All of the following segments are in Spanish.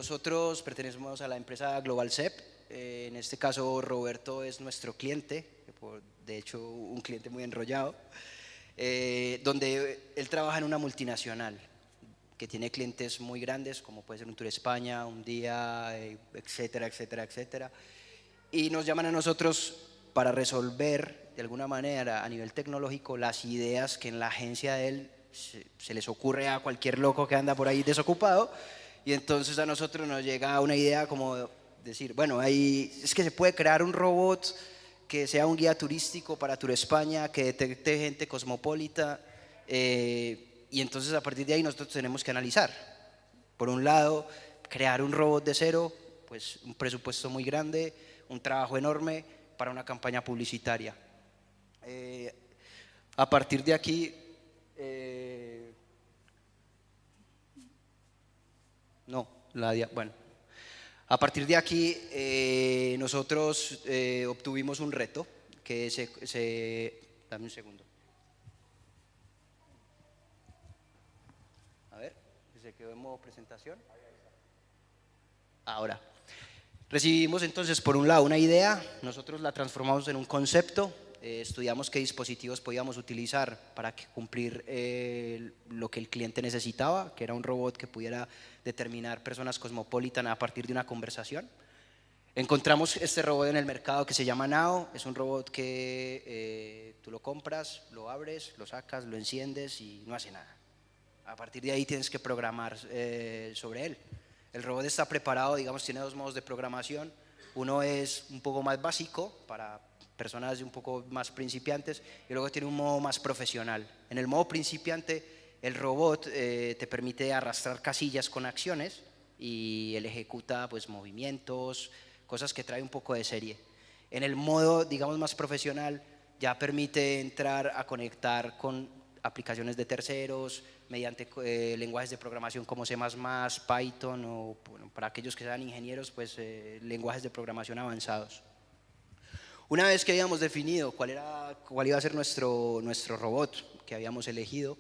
Nosotros pertenecemos a la empresa Global CEP. En este caso Roberto es nuestro cliente, de hecho un cliente muy enrollado, donde él trabaja en una multinacional que tiene clientes muy grandes, como puede ser un Tour España, un día, etcétera, etcétera, etcétera. Y nos llaman a nosotros para resolver de alguna manera a nivel tecnológico las ideas que en la agencia de él se les ocurre a cualquier loco que anda por ahí desocupado. Y entonces a nosotros nos llega una idea como decir, bueno, es que se puede crear un robot que sea un guía turístico para Tour España, que detecte gente cosmopolita, y entonces a partir de ahí nosotros tenemos que analizar. Por un lado, crear un robot de cero, pues un presupuesto muy grande, un trabajo enorme para una campaña publicitaria. A partir de aquí, bueno, a partir de aquí nosotros obtuvimos un reto que dame un segundo. A ver, se quedó en modo presentación. Ahora, recibimos entonces por un lado una idea, nosotros la transformamos en un concepto, estudiamos qué dispositivos podíamos utilizar para cumplir lo que el cliente necesitaba, que era un robot que pudiera determinar personas cosmopolitan a partir de una conversación. Encontramos este robot en el mercado que se llama Nao, es un robot que tú lo compras, lo abres, lo sacas, lo enciendes y no hace nada. A partir de ahí tienes que programar sobre él. El robot está preparado, digamos, tiene dos modos de programación. Uno es un poco más básico para personas un poco más principiantes y luego tiene un modo más profesional. En el modo principiante, el robot te permite arrastrar casillas con acciones y él ejecuta pues, movimientos, cosas que trae un poco de serie. En el modo, digamos, más profesional, ya permite entrar a conectar con aplicaciones de terceros, mediante lenguajes de programación como C++, Python o bueno, para aquellos que sean ingenieros, pues lenguajes de programación avanzados. Una vez que habíamos definido cuál iba a ser nuestro robot que habíamos elegido,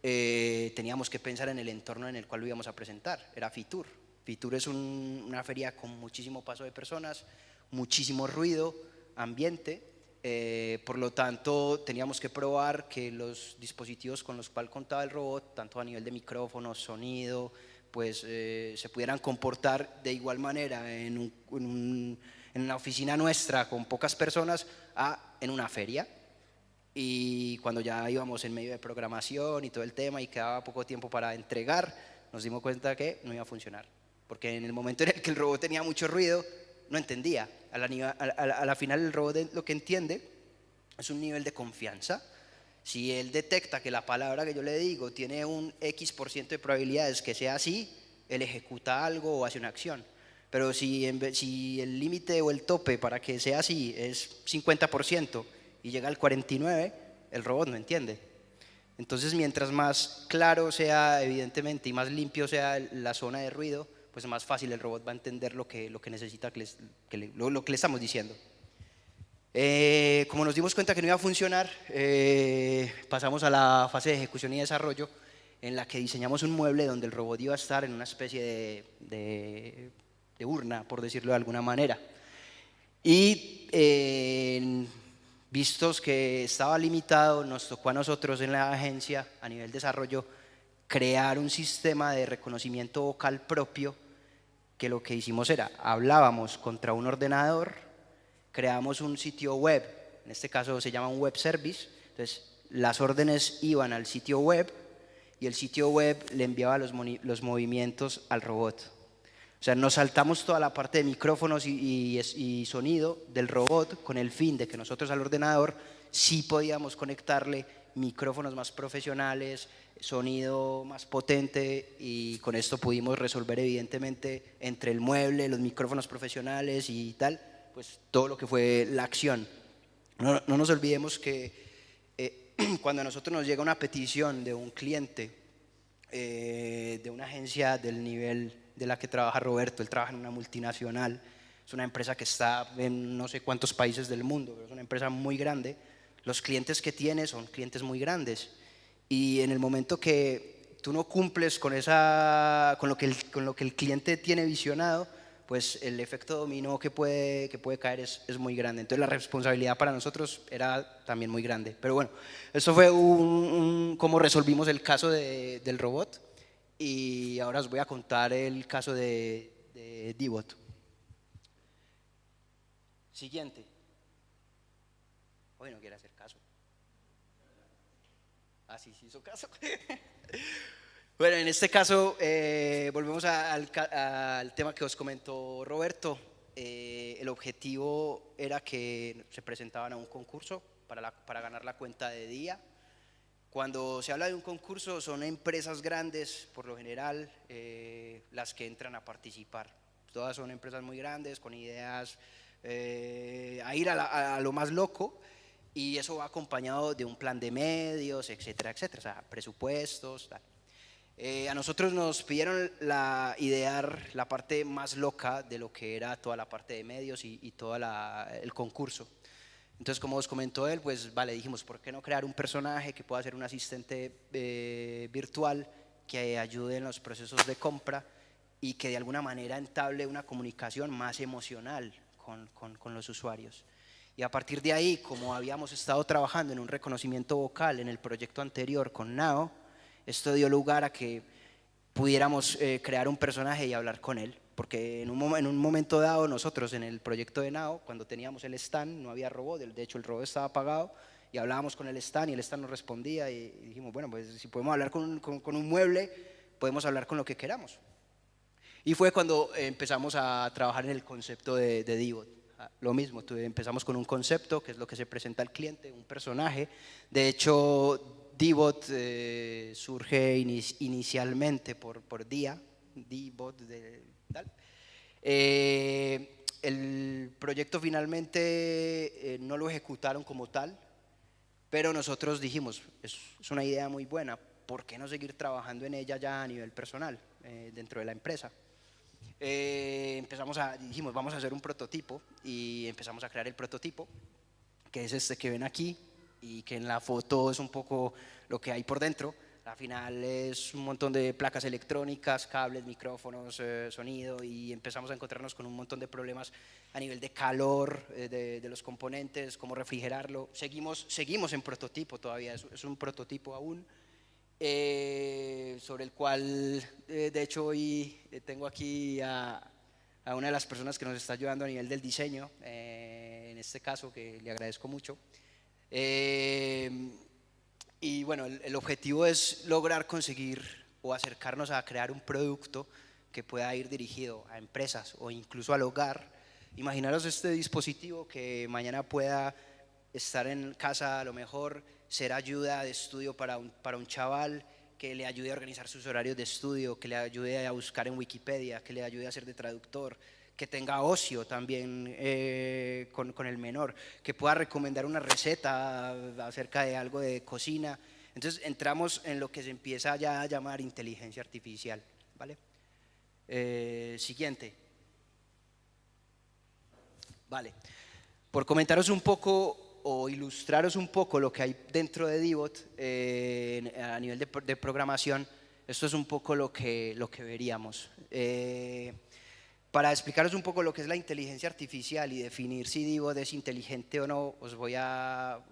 teníamos que pensar en el entorno en el cual lo íbamos a presentar. Era Fitur. Fitur es una feria con muchísimo paso de personas, muchísimo ruido, ambiente. Por lo tanto, teníamos que probar que los dispositivos con los cuales contaba el robot, tanto a nivel de micrófonos, sonido, pues se pudieran comportar de igual manera en una oficina nuestra con pocas personas en una feria. Y cuando ya íbamos en medio de programación y todo el tema y quedaba poco tiempo para entregar, nos dimos cuenta que no iba a funcionar. Porque en el momento en el que el robot tenía mucho ruido, no entendía. A la final el robot lo que entiende es un nivel de confianza. Si él detecta que la palabra que yo le digo tiene un X% de probabilidades que sea así, él ejecuta algo o hace una acción. Pero si el límite o el tope para que sea así es 50% y llega al 49%, el robot no entiende. Entonces, mientras más claro sea, evidentemente, y más limpio sea la zona de ruido, pues más fácil el robot va a entender lo que necesita, lo que le estamos diciendo. Como nos dimos cuenta que no iba a funcionar, pasamos a la fase de ejecución y desarrollo, en la que diseñamos un mueble donde el robot iba a estar en una especie de urna, por decirlo de alguna manera. Y vistos que estaba limitado, nos tocó a nosotros en la agencia, a nivel desarrollo, crear un sistema de reconocimiento vocal propio, que lo que hicimos era, hablábamos contra un ordenador, creamos un sitio web, en este caso se llama un web service, entonces las órdenes iban al sitio web y el sitio web le enviaba los movimientos al robot. O sea, nos saltamos toda la parte de micrófonos y sonido del robot con el fin de que nosotros al ordenador sí podíamos conectarle micrófonos más profesionales, sonido más potente, y con esto pudimos resolver evidentemente entre el mueble, los micrófonos profesionales y tal, pues todo lo que fue la acción. No nos olvidemos que cuando a nosotros nos llega una petición de un cliente, de una agencia del nivel de la que trabaja Roberto, él trabaja en una multinacional, es una empresa que está en no sé cuántos países del mundo, pero es una empresa muy grande, los clientes que tiene son clientes muy grandes, y en el momento que tú no cumples con con lo que el cliente tiene visionado, pues el efecto dominó que puede caer es muy grande. Entonces la responsabilidad para nosotros era también muy grande. Pero bueno, eso fue cómo resolvimos el caso del robot, y ahora os voy a contar el caso de D-Bot. Siguiente. Hoy no quiere hacer caso. Ah, sí hizo caso. Bueno, en este caso volvemos al tema que os comentó Roberto. El objetivo era que se presentaban a un concurso para ganar la cuenta de día. Cuando se habla de un concurso son empresas grandes, por lo general, las que entran a participar. Todas son empresas muy grandes, con ideas a ir a lo más loco, y eso va acompañado de un plan de medios, etcétera, etcétera, o sea, presupuestos, tal. A nosotros nos pidieron idear la parte más loca de lo que era toda la parte de medios y todo el concurso. Entonces, como os comentó él, pues vale, dijimos, ¿por qué no crear un personaje que pueda ser un asistente virtual que ayude en los procesos de compra y que de alguna manera entable una comunicación más emocional con los usuarios? Y a partir de ahí, como habíamos estado trabajando en un reconocimiento vocal en el proyecto anterior con Nao, esto dio lugar a que pudiéramos crear un personaje y hablar con él, porque en un momento dado nosotros en el proyecto de Nao, cuando teníamos el stand, no había robot, de hecho el robot estaba apagado, y hablábamos con el stand y el stand nos respondía, y dijimos, bueno, pues si podemos hablar con un mueble, podemos hablar con lo que queramos. Y fue cuando empezamos a trabajar en el concepto de D-Bot. Lo mismo, empezamos con un concepto, que es lo que se presenta al cliente, un personaje. De hecho, D-Bot surge inicialmente por día, D-Bot de tal. El proyecto finalmente no lo ejecutaron como tal, pero nosotros dijimos, es una idea muy buena, ¿por qué no seguir trabajando en ella ya a nivel personal, dentro de la empresa? Dijimos, vamos a hacer un prototipo, y empezamos a crear el prototipo, que es este que ven aquí, y que en la foto es un poco lo que hay por dentro. Al final es un montón de placas electrónicas, cables, micrófonos, sonido, y empezamos a encontrarnos con un montón de problemas a nivel de calor de los componentes, cómo refrigerarlo. Seguimos en prototipo todavía, es un prototipo aún. Sobre el cual, de hecho, hoy tengo aquí a una de las personas que nos está ayudando a nivel del diseño, en este caso, que le agradezco mucho. Y bueno, el objetivo es lograr conseguir o acercarnos a crear un producto que pueda ir dirigido a empresas o incluso al hogar. Imaginaros este dispositivo que mañana pueda estar en casa, a lo mejor ser ayuda de estudio para un chaval, que le ayude a organizar sus horarios de estudio, que le ayude a buscar en Wikipedia, que le ayude a ser de traductor, que tenga ocio también con el menor, que pueda recomendar una receta acerca de algo de cocina. Entonces entramos en lo que se empieza ya a llamar inteligencia artificial, ¿vale? Siguiente. Vale. Por comentaros un poco o ilustraros un poco lo que hay dentro de D-Bot a nivel de programación, esto es un poco lo que veríamos. Para explicaros un poco lo que es la inteligencia artificial y definir si D-Bot es inteligente o no, os voy a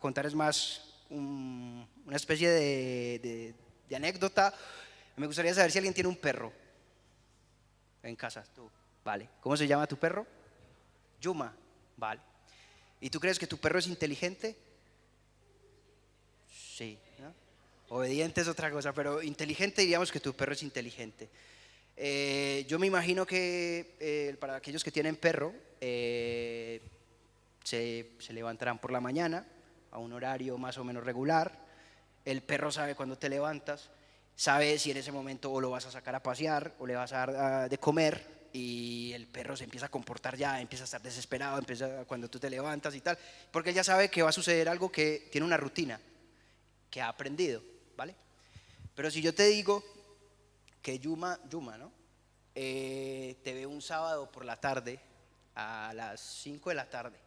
contarles más una especie de anécdota. Me gustaría saber si alguien tiene un perro en casa. Tú, vale. ¿Cómo se llama tu perro? Yuma, vale. ¿Y tú crees que tu perro es inteligente? Sí, ¿no? Obediente es otra cosa, pero inteligente, diríamos que tu perro es inteligente. Yo me imagino que para aquellos que tienen perro, se levantarán por la mañana a un horario más o menos regular. El perro sabe cuándo te levantas, sabe si en ese momento o lo vas a sacar a pasear o le vas a dar de comer, y el perro se empieza a comportar ya, empieza a estar desesperado, empieza cuando tú te levantas y tal, porque él ya sabe que va a suceder algo, que tiene una rutina que ha aprendido, ¿vale? Pero si yo te digo que Yuma, ¿no? Te ve un sábado por la tarde a las 5 de la tarde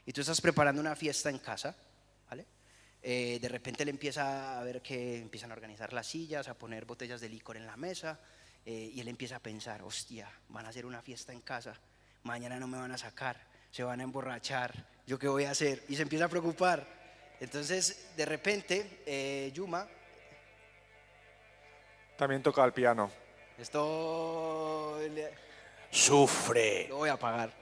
y tú estás preparando una fiesta en casa, ¿vale? De repente le empieza a ver que empiezan a organizar las sillas, a poner botellas de licor en la mesa, y él empieza a pensar, hostia, van a hacer una fiesta en casa, mañana no me van a sacar, se van a emborrachar, ¿yo qué voy a hacer? Y se empieza a preocupar. Entonces, de repente, Yuma, También toca el piano. esto Sufre. lo voy a apagar.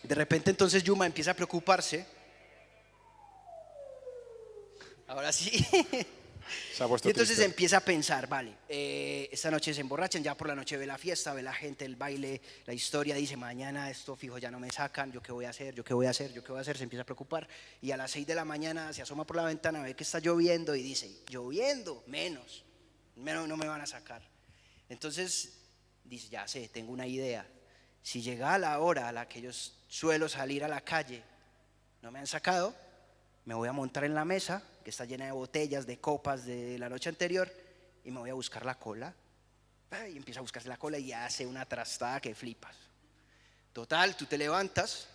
De repente entonces Yuma empieza a preocuparse. Ahora sí. Se ha puesto Y entonces triste. empieza a pensar, vale, esta noche se emborrachan, ya por la noche ve la fiesta, ve la gente, el baile, la historia, dice, mañana esto fijo ya no me sacan, ¿yo qué voy a hacer? ¿Yo qué voy a hacer? ¿Yo qué voy a hacer? Se empieza a preocupar y a las 6 de la mañana se asoma por la ventana, ve que está lloviendo y dice, lloviendo, menos no me van a sacar. Entonces dice, ya sé, tengo una idea, si llega la hora a la que yo suelo salir a la calle, no me han sacado, me voy a montar en la mesa, que está llena de botellas, de copas de la noche anterior, y me voy a buscar la cola. Y empieza a buscarse la cola y hace una trastada que flipas. Total, tú te levantas,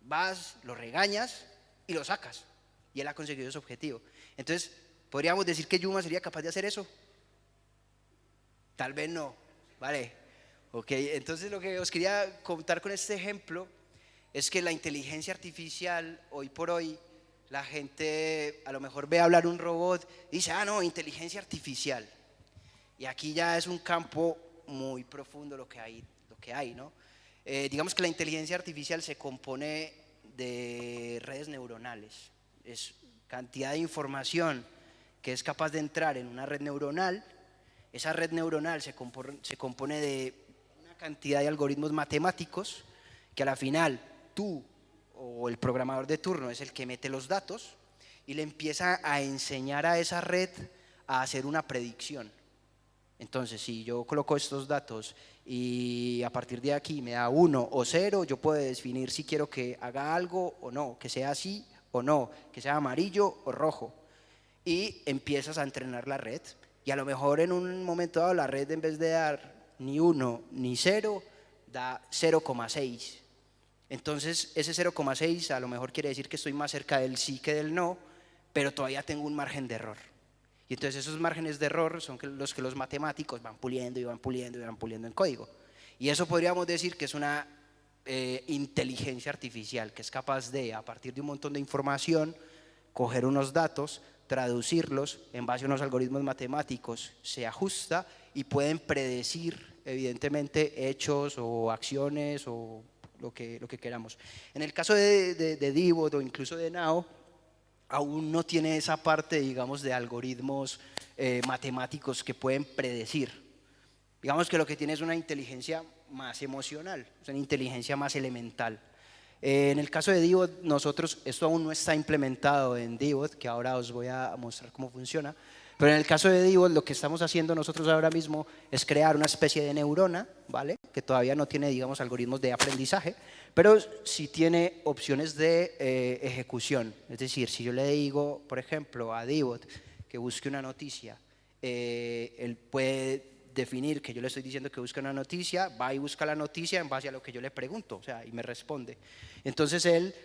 vas, lo regañas y lo sacas. Y él ha conseguido su objetivo. Entonces, ¿podríamos decir que Yuma sería capaz de hacer eso? Tal vez no, ¿vale? Ok, entonces lo que os quería contar con este ejemplo es que la inteligencia artificial, hoy por hoy, la gente a lo mejor ve hablar un robot y dice, no, inteligencia artificial. Y aquí ya es un campo muy profundo lo que hay, ¿no? Digamos que la inteligencia artificial se compone de redes neuronales. Es cantidad de información que es capaz de entrar en una red neuronal. Esa red neuronal se compone de una cantidad de algoritmos matemáticos que a la final tú o el programador de turno es el que mete los datos y le empieza a enseñar a esa red a hacer una predicción. Entonces, si yo coloco estos datos y a partir de aquí me da 1 o 0, yo puedo definir si quiero que haga algo o no, que sea así o no, que sea amarillo o rojo. Y empiezas a entrenar la red y a lo mejor en un momento dado la red en vez de dar ni 1 ni 0, da 0,6. Entonces ese 0,6 a lo mejor quiere decir que estoy más cerca del sí que del no, pero todavía tengo un margen de error. Y entonces esos márgenes de error son los que los matemáticos van puliendo y van puliendo y van puliendo en código. Y eso podríamos decir que es una inteligencia artificial que es capaz de, a partir de un montón de información, coger unos datos, traducirlos en base a unos algoritmos matemáticos, se ajusta y pueden predecir evidentemente hechos o acciones o lo que queramos. En el caso de Dibot o incluso de Nao, aún no tiene esa parte, digamos, de algoritmos matemáticos que pueden predecir. Digamos que lo que tiene es una inteligencia más emocional, es una inteligencia más elemental. En el caso de Dibot, nosotros, esto aún no está implementado en Dibot, que ahora os voy a mostrar cómo funciona, pero en el caso de Dibot lo que estamos haciendo nosotros ahora mismo es crear una especie de neurona, ¿vale? Que todavía no tiene, digamos, algoritmos de aprendizaje, pero sí tiene opciones de ejecución. Es decir, si yo le digo, por ejemplo, a Dibot que busque una noticia, él puede definir que yo le estoy diciendo que busque una noticia, va y busca la noticia en base a lo que yo le pregunto, o sea, y me responde. Entonces él,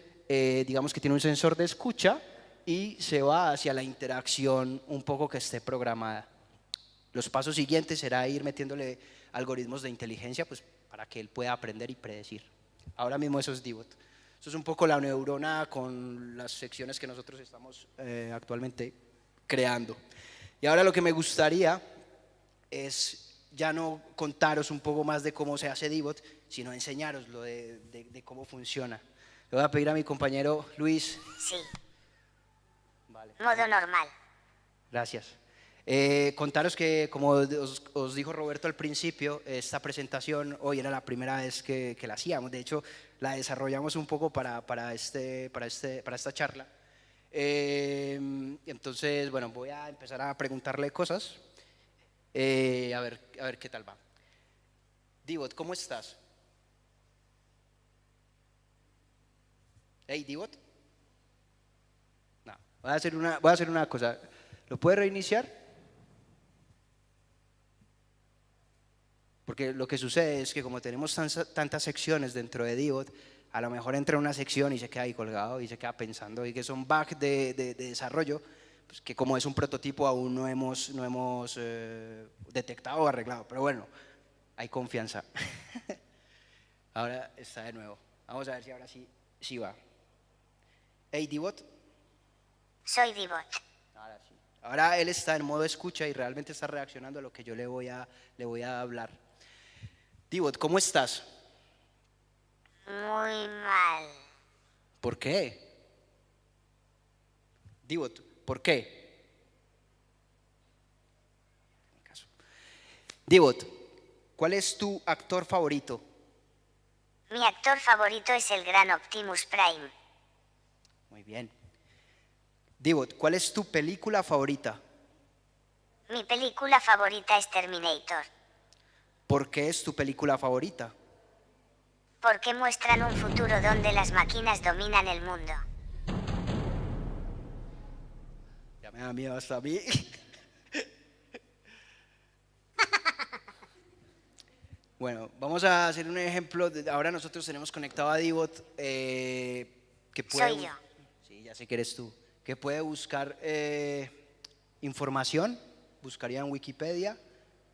digamos que tiene un sensor de escucha y se va hacia la interacción un poco que esté programada. Los pasos siguientes será ir metiéndole algoritmos de inteligencia pues, para que él pueda aprender y predecir. Ahora mismo eso es Dibot. Eso es un poco la neurona con las secciones que nosotros estamos actualmente creando. Y ahora lo que me gustaría es ya no contaros un poco más de cómo se hace Dibot, sino enseñaros lo de cómo funciona. Le voy a pedir a mi compañero Luis. Sí. Vale. Modo normal. Gracias. Contaros que, como os dijo Roberto al principio, esta presentación hoy era la primera vez que la hacíamos. De hecho, la desarrollamos un poco para esta charla. Entonces, bueno, voy a empezar a preguntarle cosas. A ver qué tal va. Dibot, ¿cómo estás? Hey, Dibot. No, voy a hacer una cosa. ¿Lo puede reiniciar? Porque lo que sucede es que como tenemos tantas secciones dentro de Dibot, a lo mejor entra en una sección y se queda ahí colgado y se queda pensando y que son bugs de desarrollo, pues que como es un prototipo aún no hemos detectado o arreglado, pero bueno, hay confianza. Ahora está de nuevo. Vamos a ver si ahora sí va. Hey, D-Bot. Soy D-Bot. Ahora sí. Ahora él está en modo escucha y realmente está reaccionando a lo que yo le voy a hablar. D-Bot, ¿cómo estás? Muy mal. ¿Por qué? D-Bot, ¿por qué? D-Bot, ¿cuál es tu actor favorito? Mi actor favorito es el gran Optimus Prime. Muy bien. D-Bot, ¿cuál es tu película favorita? Mi película favorita es Terminator. ¿Por qué es tu película favorita? Porque muestran un futuro donde las máquinas dominan el mundo. Ya me da miedo hasta a mí. Bueno, vamos a hacer un ejemplo. Ahora nosotros tenemos conectado a D-Bot que puede... Soy yo. Sí, ya sé que eres tú. Que puede buscar información, buscaría en Wikipedia,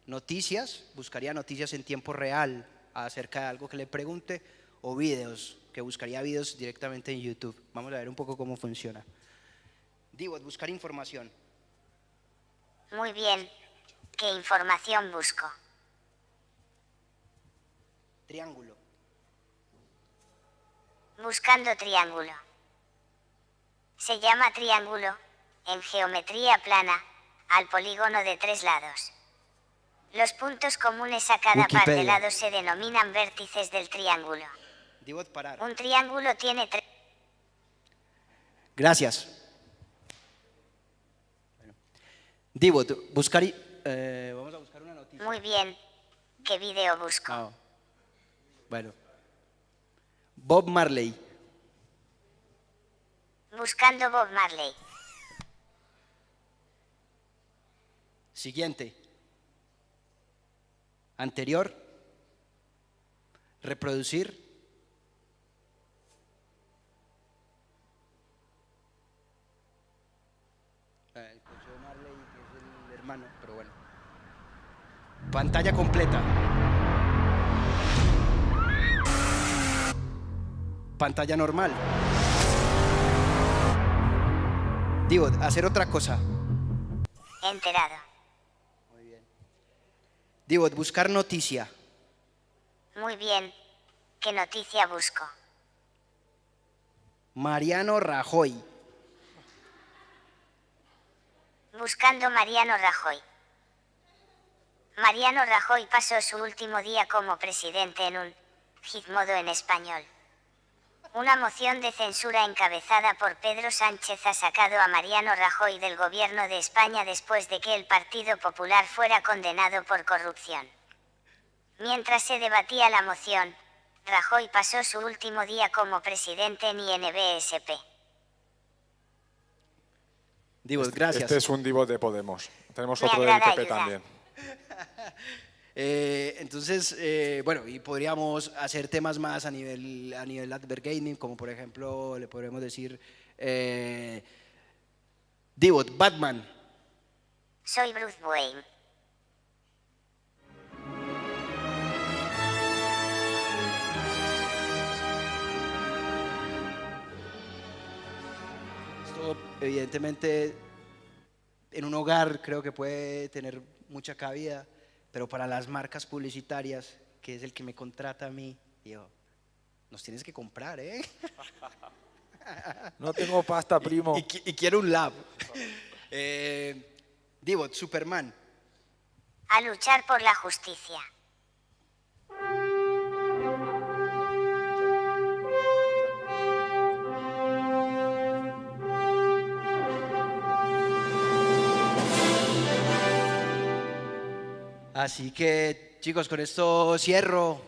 noticias, buscaría noticias en tiempo real acerca de algo que le pregunte, o videos, que buscaría videos directamente en YouTube. Vamos a ver un poco cómo funciona. D-Bot, buscar información. Muy bien. ¿Qué información busco? Triángulo. Buscando triángulo. Se llama triángulo, en geometría plana, al polígono de 3 lados. Los puntos comunes a cada par de Wikipedia. lados se denominan vértices del triángulo. D-Bot, parar. Un triángulo tiene 3... Gracias. Bueno. D-Bot, buscar vamos a buscar una noticia. Muy bien. ¿Qué video busco? No. Bueno. Bob Marley. Buscando Bob Marley. Siguiente. Anterior. Reproducir. El coche de Marley, que es el hermano, pero bueno. Pantalla completa. Pantalla normal. Digo, hacer otra cosa. Enterado. Digo, buscar noticia. Muy bien. ¿Qué noticia busco? Mariano Rajoy. Buscando Mariano Rajoy. Mariano Rajoy pasó su último día como presidente en un Gizmodo en español. Una moción de censura encabezada por Pedro Sánchez ha sacado a Mariano Rajoy del gobierno de España después de que el Partido Popular fuera condenado por corrupción. Mientras se debatía la moción, Rajoy pasó su último día como presidente en INBSP. Digo, gracias. Este es un D-Bot de Podemos. Tenemos Me otro del agrada PP ayudar. también. Entonces, bueno, y podríamos hacer temas más a nivel advergaming, como por ejemplo, le podríamos decir, D-Bot, Batman. Soy Bruce Wayne. Esto, evidentemente, en un hogar creo que puede tener mucha cabida, pero para las marcas publicitarias, que es el que me contrata a mí, digo, nos tienes que comprar, ¿eh? No tengo pasta, primo. Y quiero un lab. D-Bot, Superman. A luchar por la justicia. Así que, chicos, con esto cierro.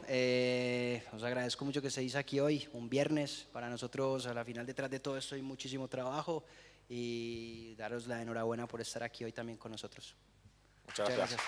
Os agradezco mucho que estéis aquí hoy, un viernes. Para nosotros, a la final, detrás de todo esto hay muchísimo trabajo y daros la enhorabuena por estar aquí hoy también con nosotros. Muchas gracias.